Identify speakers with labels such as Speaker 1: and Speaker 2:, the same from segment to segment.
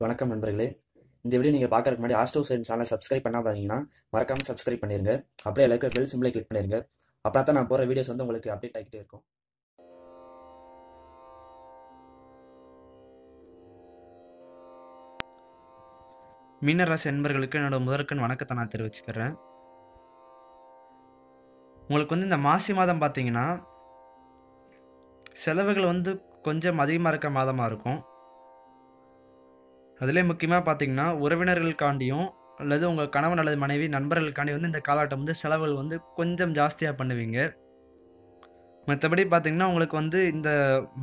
Speaker 1: வணக்கம் நண்பர்களே. இந்த வீடியோ நீங்கள் பார்க்கறதுக்கு முன்னாடி ஆஸ்ட்ரோ சயின்ஸ் சேனலை சப்ஸ்கிரைப் பண்ணாம பார்த்தீங்கன்னா மறக்காமல் சப்ஸ்கிரைப் பண்ணிருங்க. அப்படியே எல்லாருக்கும் பெல் சிம்பிளை கிளிக் பண்ணிருங்க. அப்போ தான் நான் போகிற வீடியோஸ் வந்து உங்களுக்கு அப்டேட் ஆகிட்டே இருக்கும்.
Speaker 2: மீனராசி அன்பர்களுக்கு என்னோட முதற்கண் வணக்கத்தை நான் தெரிவிச்சுக்கிறேன். உங்களுக்கு வந்து இந்த மாசி மாதம் பார்த்தீங்கன்னா செலவுகள் வந்து கொஞ்சம் அதிகமாக இருக்க மாதமாக இருக்கும். அதிலே முக்கியமாக பார்த்தீங்கன்னா உறவினர்களுக்காண்டியும் அல்லது உங்கள் கணவன் அல்லது மனைவி நண்பர்களுக்காண்டி வந்து இந்த காலகட்டம் வந்து செலவுகள் வந்து கொஞ்சம் ஜாஸ்தியாக பண்ணுவீங்க. மற்றபடி பார்த்தீங்கன்னா உங்களுக்கு வந்து இந்த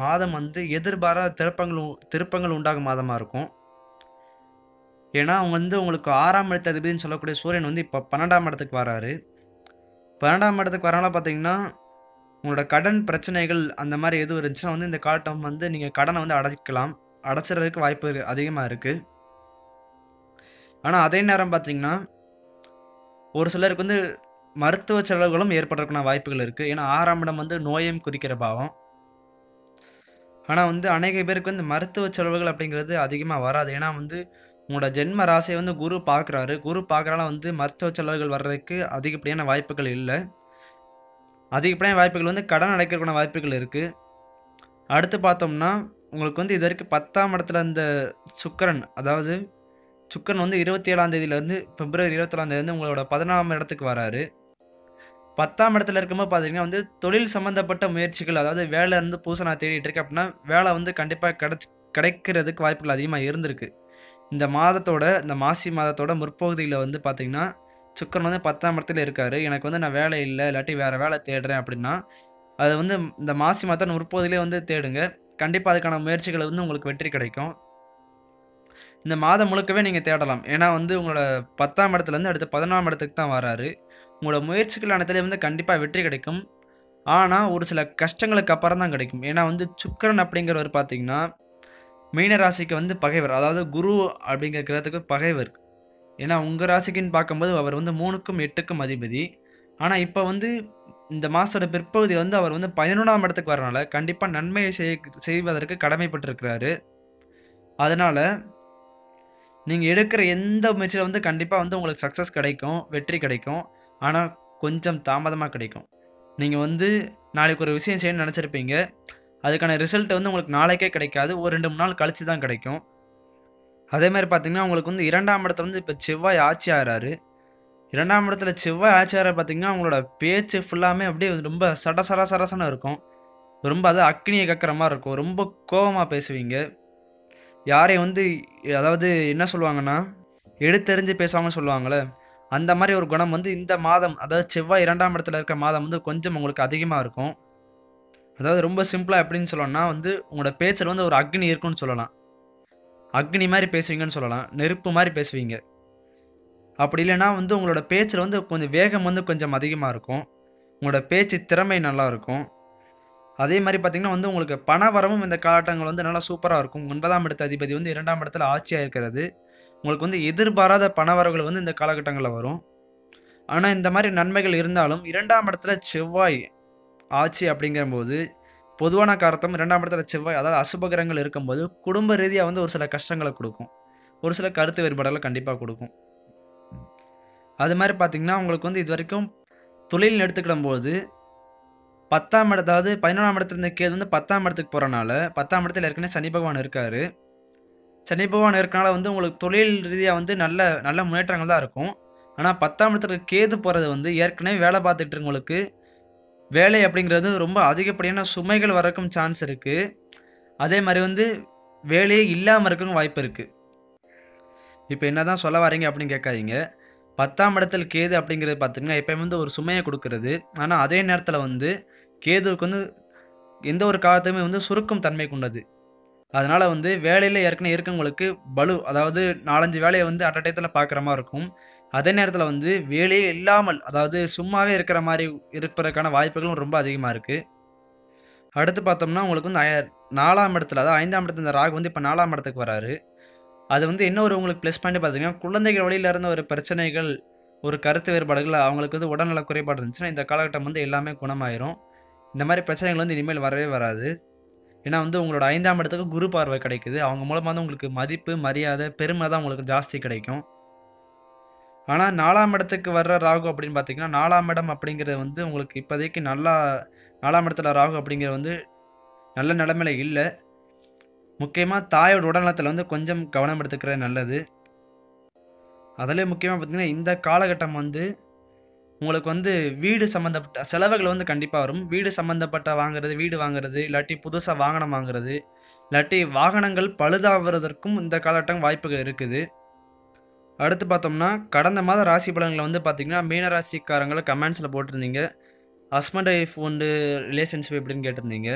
Speaker 2: மாதம் வந்து எதிர்பாராத திருப்பங்கள் உண்டாகும் மாதமாக இருக்கும். ஏன்னா அவங்க வந்து உங்களுக்கு 6ஆம் இடத்து அதிபதினு சொல்லக்கூடிய சூரியன் வந்து இப்போ 12ஆம் இடத்துக்கு வராரு. 12ஆம் இடத்துக்கு வரனால பார்த்தீங்கன்னா உங்களோட கடன் பிரச்சனைகள் அந்த மாதிரி எதுவும் இருந்துச்சுன்னா வந்து இந்த காலகட்டம் வந்து நீங்கள் கடனை வந்து அடைக்கலாம். அடைச்சிறதுக்கு வாய்ப்பு அதிகமாக இருக்குது. ஆனால் அதே நேரம் பார்த்தீங்கன்னா ஒரு சிலருக்கு வந்து மருத்துவ செலவுகளும் ஏற்படுறதுக்கான வாய்ப்புகள் இருக்குது. ஏன்னா 6ஆம் இடம் வந்து நோயையும் குறிக்கிற பாவம். ஆனால் வந்து அநேக பேருக்கு வந்து மருத்துவ செலவுகள் அப்படிங்கிறது அதிகமாக வராது. ஏன்னா வந்து உங்களோட ஜென்ம ராசியை வந்து குரு பார்க்குறாரு. குரு பார்க்குறனால வந்து மருத்துவ செலவுகள் வர்றதுக்கு அதிகப்படியான வாய்ப்புகள் இல்லை. அதிகப்படியான வாய்ப்புகள் வந்து கடன் அடைக்கிறதுக்கான வாய்ப்புகள் இருக்குது. அடுத்து பார்த்தோம்னா உங்களுக்கு வந்து இது வரைக்கும் 10ஆம் இடத்துல இந்த சுக்கிரன், அதாவது சுக்கிரன் வந்து 27ஆம் தேதியிலேருந்து பிப்ரவரி 27ஆம் தேதியிலேருந்து உங்களோட 14ஆம் இடத்துக்கு வராரு. 10ஆம் இடத்துல இருக்கும்போது பார்த்தீங்கன்னா வந்து தொழில் சம்மந்தப்பட்ட முயற்சிகள், அதாவது வேலை இருந்து புதுசாக நான் தேடிட்டு இருக்கேன் அப்படின்னா வேலை வந்து கண்டிப்பாக கிடைக்கிறதுக்கு வாய்ப்புகள் அதிகமாக இருந்திருக்கு. இந்த மாசி மாதத்தோட முற்பகுதியில் வந்து பார்த்தீங்கன்னா சுக்கிரன் வந்து 10ஆம் இடத்துல இருக்காரு. எனக்கு வந்து நான் வேலை இல்லை, இல்லாட்டி வேறு வேலை தேடுறேன் அப்படின்னா அது வந்து இந்த மாசி மாதம் முற்பகுதியிலே வந்து தேடுங்க. கண்டிப்பாக அதுக்கான முயற்சிகள் வந்து உங்களுக்கு வெற்றி கிடைக்கும். இந்த மாதம் முழுக்கவே நீங்கள் தேடலாம். ஏன்னா வந்து உங்களோட 10ஆம் இடத்துலேருந்து அடுத்து 11ஆம் இடத்துக்கு தான் வராரு. உங்களோட முயற்சிகள் அனைத்துலேயும் வந்து கண்டிப்பாக வெற்றி கிடைக்கும். ஆனால் ஒரு சில கஷ்டங்களுக்கு அப்புறம் தான் கிடைக்கும். ஏன்னா வந்து சுக்கிரன் அப்படிங்கிறவர் பார்த்தீங்கன்னா மீன ராசிக்கு வந்து பகைவர், அதாவது குரு அப்படிங்கிற கிரகத்துக்கு பகைவர். ஏன்னா உங்கள் ராசிக்குன்னு பார்க்கும்போது அவர் வந்து 3க்கும் 8க்கும் அதிபதி. ஆனால் இப்போ வந்து இந்த மாதத்தோட பிற்பகுதி வந்து அவர் வந்து 11ஆம் இடத்துக்கு வரனால கண்டிப்பாக நன்மையை செய்வதற்கு கடமைப்பட்டிருக்கிறாரு. அதனால் நீங்கள் எடுக்கிற எந்த முயற்சியில் வந்து கண்டிப்பாக வந்து உங்களுக்கு சக்ஸஸ் கிடைக்கும், வெற்றி கிடைக்கும். ஆனால் கொஞ்சம் தாமதமாக கிடைக்கும். நீங்கள் வந்து நாளைக்கு ஒரு விஷயம் செய்யணும்னு நினச்சிருப்பீங்க. அதுக்கான ரிசல்ட் வந்து உங்களுக்கு நாளைக்கே கிடைக்காது. ஒரு 2-3 நாள் கழித்து தான் கிடைக்கும். அதே மாதிரி பார்த்தீங்கன்னா உங்களுக்கு வந்து 2ஆம் இடத்துல வந்து இப்போ செவ்வாய் ஆட்சி ஆகிறாரு. 2ஆம் இடத்துல செவ்வாய் ஆட்சி ஆகிற பார்த்தீங்கன்னா உங்களோட பேச்சு ஃபுல்லாமே அப்படியே ரொம்ப சரசரன்னு இருக்கும். ரொம்ப அது அக்னியை கக்கிற மாதிரி இருக்கும். ரொம்ப கோபமாக பேசுவீங்க. யாரையும் வந்து, அதாவது என்ன சொல்லுவாங்கன்னா எடுத்தெறிஞ்சு பேசாமல் சொல்லுவாங்களே, அந்த மாதிரி ஒரு குணம் வந்து இந்த மாதம், அதாவது செவ்வாய் 2ஆம் இடத்துல இருக்க மாதம் வந்து கொஞ்சம் உங்களுக்கு அதிகமாக இருக்கும். அதாவது ரொம்ப சிம்பிளாக எப்படின்னு சொல்லணும்னா வந்து உங்களோட பேச்சில் வந்து ஒரு அக்னி இருக்குன்னு சொல்லலாம். அக்னி மாதிரி பேசுவீங்கன்னு சொல்லலாம். நெருப்பு மாதிரி பேசுவீங்க. அப்படி இல்லைன்னா வந்து உங்களோட பேச்சில் வந்து கொஞ்சம் வேகம் வந்து கொஞ்சம் அதிகமாக இருக்கும். உங்களோட பேச்சு திறமை நல்லா இருக்கும். அதே மாதிரி பார்த்தீங்கன்னா வந்து உங்களுக்கு பண வரவும் இந்த காலகட்டங்கள் வந்து நல்லா சூப்பராக இருக்கும். 9ஆம் இடத்து அதிபதி வந்து 2ஆம் இடத்துல ஆட்சியாக இருக்கிறது. உங்களுக்கு வந்து எதிர்பாராத பண வரவுகள் வந்து இந்த காலகட்டங்களில் வரும். ஆனால் இந்த மாதிரி நன்மைகள் இருந்தாலும் 2ஆம் இடத்துல செவ்வாய் ஆட்சி அப்படிங்கும்போது பொதுவான காரணம் 2ஆம் இடத்துல செவ்வாய், அதாவது அசுபகிரகங்கள் இருக்கும்போது குடும்ப ரீதியாக வந்து ஒரு சில கஷ்டங்களை கொடுக்கும். ஒரு சில கருத்து வேறுபாடுகளை கண்டிப்பாக கொடுக்கும். அது மாதிரி பார்த்தீங்கன்னா உங்களுக்கு வந்து இது வரைக்கும் தொழில் எடுத்துக்கிடும்போது 10ஆம் இடம், அதாவது 11ஆம் இடத்துல இருந்த கேது வந்து 10ஆம் இடத்துக்கு போகிறனால 10ஆம் இடத்துல ஏற்கனவே சனி பகவான் இருக்கார். சனி பகவான் இருக்கனால வந்து உங்களுக்கு தொழில் ரீதியாக வந்து நல்ல நல்ல முன்னேற்றங்கள் தான் இருக்கும். ஆனால் 10ஆம் இடத்துல கேது போகிறது வந்து ஏற்கனவே வேலை பார்த்துட்டு இருக்கவங்களுக்கு வேலை அப்படிங்கிறது ரொம்ப அதிகப்படியான சுமைகள் வரக்கும் சான்ஸ் இருக்குது. அதே மாதிரி வந்து வேலையே இல்லாமல் இருக்கவும் வாய்ப்பு இருக்குது. இப்போ என்ன தான் சொல்ல வரீங்க அப்படின்னு கேட்காதீங்க. 10ஆம் இடத்துல கேது அப்படிங்கிறது பார்த்தீங்கன்னா எப்போயுமே வந்து ஒரு சுமையை கொடுக்கறது. ஆனால் அதே நேரத்தில் வந்து கேதுவுக்கு வந்து எந்த ஒரு காலத்தையுமே வந்து சுருக்கும் தன்மை கொண்டது. அதனால் வந்து வேலையில் ஏற்கனவே இருக்கவங்களுக்கு பலு, அதாவது 4-5 வேலையை வந்து அட் அ டயத்தில் பார்க்குற மாதிரி இருக்கும். அதே நேரத்தில் வந்து வேலையே இல்லாமல், அதாவது சும்மாவே இருக்கிற மாதிரி இருப்பதற்கான வாய்ப்புகளும் ரொம்ப அதிகமாக இருக்குது. அடுத்து பார்த்தோம்னா உங்களுக்கு வந்து 4ஆம் இடத்துல, அதாவது 5ஆம் இடத்துல இந்த ராகு வந்து இப்போ 4ஆம் இடத்துக்கு வராரு. அது வந்து என்ன ஒரு உங்களுக்கு ப்ளஸ் பாயிண்ட் பார்த்தீங்கன்னா குழந்தைகள் வழியில் இருந்த ஒரு பிரச்சனைகள், ஒரு கருத்து வேறுபாடுகள், அவங்களுக்கு வந்து உடல்நல குறைபாடு இருந்துச்சுன்னா இந்த காலகட்டம் வந்து எல்லாமே குணமாயிரும். இந்த மாதிரி பிரச்சனைகள் வந்து இனிமேல் வரவே வராது. ஏன்னா வந்து உங்களோட 5ஆம் இடத்துக்கு குரு பார்வை கிடைக்குது. அவங்க மூலமாக வந்து உங்களுக்கு மதிப்பு, மரியாதை, பெருமை தான் உங்களுக்கு ஜாஸ்தி கிடைக்கும். ஆனால் 4ஆம் இடத்துக்கு வர்ற ராகு அப்படின்னு பார்த்தீங்கன்னா 4ஆம் இடம் அப்படிங்கிறது வந்து உங்களுக்கு இப்போதைக்கு நல்லா 4ஆம் இடத்துல ராகு அப்படிங்கிறது வந்து நல்ல நிலைமையில இல்லை. முக்கியமாக தாயோட உடல்நலத்தில் வந்து கொஞ்சம் கவனம் எடுத்துக்கிறது நல்லது. அதிலே முக்கியமாக பார்த்தீங்கன்னா இந்த காலகட்டம் வந்து உங்களுக்கு வந்து வீடு சம்மந்தப்பட்ட செலவுகள் வந்து கண்டிப்பாக வரும். வீடு சம்மந்தப்பட்ட வாங்குறது, வீடு வாங்குறது, இல்லாட்டி புதுசாக வாகனம் வாங்குறது, இல்லாட்டி வாகனங்கள் பழுதாகிறதற்கும் இந்த காலகட்டம் வாய்ப்புகள் இருக்குது. அடுத்து பார்த்தோம்னா கடந்த மாத ராசி பலன்களை வந்து பார்த்தீங்கன்னா மீன ராசிக்காரங்களை கமெண்ட்ஸில் போட்டிருந்தீங்க. ஹஸ்பண்ட் ஒய்ஃப் உண்டு ரிலேஷன்ஷிப் எப்படின்னு கேட்டிருந்தீங்க.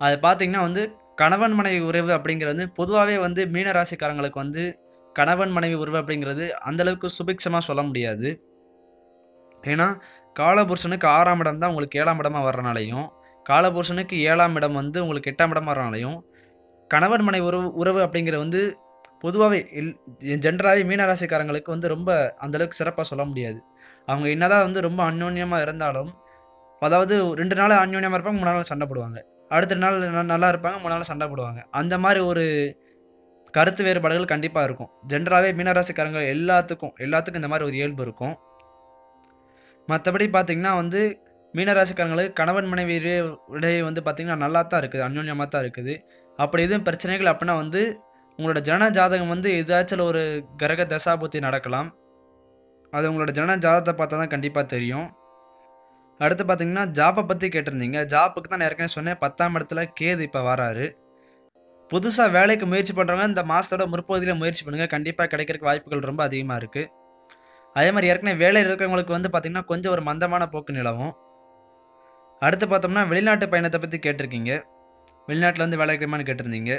Speaker 2: அது பார்த்தீங்கன்னா வந்து கணவன் மனைவி உறவு அப்படிங்கிறது வந்து பொதுவாகவே வந்து மீன ராசிக்காரங்களுக்கு வந்து கணவன் மனைவி உறவு அப்படிங்கிறது அந்தளவுக்கு சுபிக்ஷமாக சொல்ல முடியாது. ஏன்னா காலபுருஷனுக்கு 6ஆம் இடம் தான் உங்களுக்கு 7ஆம் இடமாக வர்றனாலையும், காலபுருஷனுக்கு 7ஆம் இடம் வந்து உங்களுக்கு 8ஆம் இடமாக வர்றனாலையும், கணவன் மனைவி உறவு அப்படிங்கிறது வந்து பொதுவாகவே ஜென்ரலாகவே மீனராசிக்காரங்களுக்கு வந்து ரொம்ப அந்தளவுக்கு சிறப்பாக சொல்ல முடியாது. அவங்க என்னதான் வந்து ரொம்ப அந்யோன்யமாக இருந்தாலும், அதாவது 2 நாள் அந்யோன்யமாக இருப்பாங்க, 3 நாள் சண்டை போடுவாங்க. அடுத்த நாள் நல்லா இருப்பாங்க, 3 நாள் சண்டை போடுவாங்க. அந்த மாதிரி ஒரு கருத்து வேறுபாடுகள் கண்டிப்பாக இருக்கும். ஜென்ரலாகவே மீனராசிக்காரங்க எல்லாத்துக்கும் இந்த மாதிரி ஒரு இயல்பு இருக்கும். மற்றபடி பார்த்தீங்கன்னா வந்து மீனராசிக்காரங்களுக்கு கணவன் மனைவி இடையே வந்து பார்த்தீங்கன்னா நல்லா தான் இருக்குது, அந்யோன்யமாக தான் இருக்குது. அப்படி எதுவும் பிரச்சனைகள் அப்படின்னா வந்து உங்களோட ஜன ஜாதகம் வந்து ஏதாச்சும் ஒரு கிரக தசாபுத்தி நடக்கலாம். அது உங்களோட ஜன ஜாதகத்தை பார்த்தா தான் கண்டிப்பாக தெரியும். அடுத்து பார்த்தீங்கன்னா ஜாப்பை பற்றி கேட்டிருந்தீங்க. ஜாப்புக்கு தான் நான் ஏற்கனவே சொன்னேன், 10ஆம் இடத்துல கேது இப்போ வராரு. புதுசாக வேலைக்கு முயற்சி பண்ணுறவங்க இந்த மாதத்தோட முற்பகுதியில் முயற்சி பண்ணுங்கள், கண்டிப்பாக கிடைக்கிறதுக்கு வாய்ப்புகள் ரொம்ப அதிகமாக இருக்குது. அதே மாதிரி ஏற்கனவே வேலையில் இருக்கிறவங்களுக்கு வந்து பார்த்திங்கன்னா கொஞ்சம் ஒரு மந்தமான போக்கு நிலவும். அடுத்து பார்த்தோம்னா வெளிநாட்டு பயணத்தை பற்றி கேட்டிருக்கீங்க. வெளிநாட்டில் வந்து வேலை கிடைக்குமான்னு கேட்டிருந்தீங்க.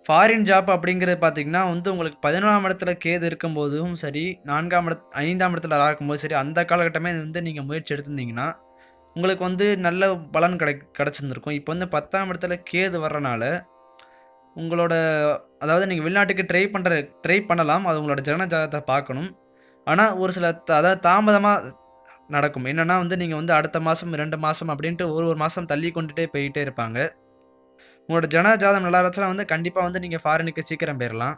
Speaker 2: ஃபாரின் ஜாப் அப்படிங்கிறது பார்த்தீங்கன்னா வந்து உங்களுக்கு 11ஆம் இடத்துல கேது இருக்கும்போதும் சரி, 5ஆம் இடத்துல இருக்கும்போது சரி, அந்த காலகட்டமே வந்து நீங்கள் முயற்சி எடுத்திருந்தீங்கன்னா உங்களுக்கு வந்து நல்ல பலன் கிடச்சிருந்துருக்கும். இப்போ வந்து 10ஆம் இடத்துல கேது வர்றனால உங்களோட அதாவது நீங்கள் வெளிநாட்டுக்கு ட்ரை பண்ணலாம். அது உங்களோட ஜன ஜாதகத்தை பார்க்கணும். ஆனால் ஒரு சில அதாவது தாமதமாக நடக்கும். என்னென்னா வந்து நீங்கள் வந்து அடுத்த மாதம் 2 மாதம் அப்படின்ட்டு ஒரு மாதம் தள்ளி கொண்டுட்டே போயிட்டே இருப்பாங்க. உங்களோட ஜன ஜாதகம் நல்லா இருந்துச்சுன்னா வந்து கண்டிப்பாக வந்து நீங்கள் ஃபாரினுக்கு சீக்கிரம் போயிடலாம்.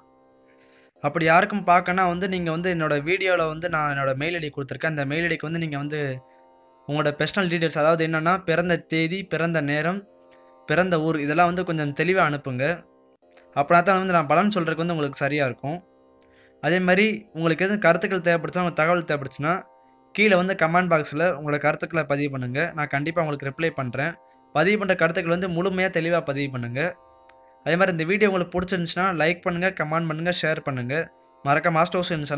Speaker 2: அப்படி யாருக்கும் பார்க்கனா வந்து நீங்கள் வந்து என்னோடய வீடியோவில் வந்து நான் என்னோடய மெயில் ஐடி கொடுத்துருக்கேன். அந்த மெயில் ஐடிக்கு வந்து நீங்கள் வந்து உங்களோட பர்சனல் டீட்டெயில்ஸ், அதாவது என்னென்னா பிறந்த தேதி, பிறந்த நேரம், பிறந்த ஊர், இதெல்லாம் வந்து கொஞ்சம் தெளிவாக அனுப்புங்க. அப்படின்னா தான் வந்து நான் பலன் சொல்கிறதுக்கு வந்து உங்களுக்கு சரியாக இருக்கும். அதே மாதிரி உங்களுக்கு எதுவும் கருத்துக்கள் தேவைப்படுச்சுன்னா, உங்களுக்கு தகவல் தேவைப்படுச்சுன்னா கீழே வந்து கமெண்ட் பாக்ஸில் உங்களோட கருத்துக்களை பதிவு பண்ணுங்கள். நான் கண்டிப்பாக உங்களுக்கு ரிப்ளை பண்ணுறேன். பதிவு பண்ணுற கருத்துக்கள் வந்து முழுமையாக தெளிவாக பதிவு பண்ணுங்கள். அதே மாதிரி இந்த வீடியோ உங்களுக்கு பிடிச்சிருந்துச்சுன்னா லைக் பண்ணுங்கள், கமெண்ட் பண்ணுங்கள், ஷேர் பண்ணுங்கள். மறக்காம மாஸ்டர் ஹவுஸ் சேனலை